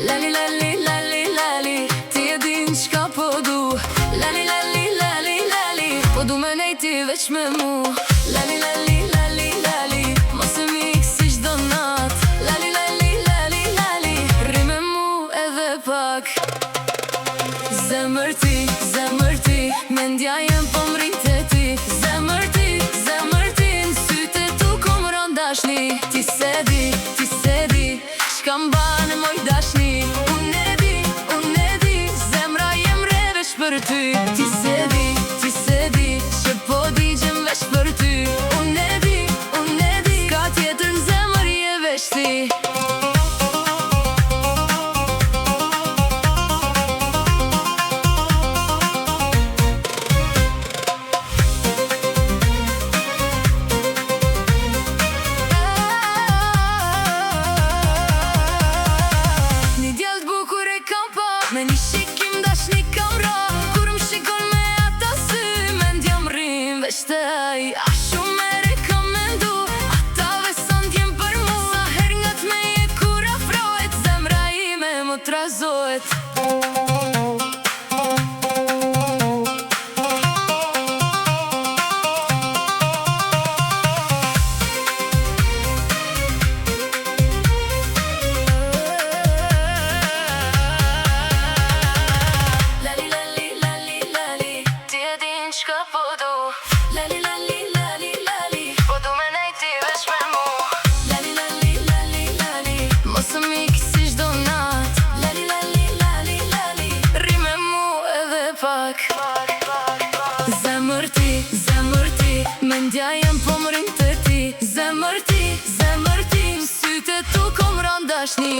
Lali, lali, lali, lali, ti e din qka po du. Lali, lali, lali, lali, po du me nejti veç me mu. Lali, lali, lali, lali, mos e mik si çdo nat. Lali, lali, lali, lali, rri me mu edhe pak. Zemër ti, mendja jem po mrit e ti. Zemër ti, në sytë e tu kom ron dashni. Ti se di, shka mbane moj dashni. Unë e di, zemra jem re veç për ty. Ti se di, që po digjem veç për ty. Unë e di, s'ka tjetër në zemër je veç ti. Me një shikim dashni kam ra. Kur më shikon me ata sy, mendja m'rrin veç te ai. A shumë mere kam mendu, atave son t'jem për mu. Sa her nga t'meje kur afrohet, zemra ime më trazohet. Qka po du. Lali, lali, lali, lali, po du me nejti veç me mu. Lali, lali, lali, lali, mos e mik si çdo nat. Lali, lali, lali, lali, rri me mu edhe pak. Zemër ti, mendja jem po m'rin të ti. Zemër ti, në sytë e tu kom ron dashni.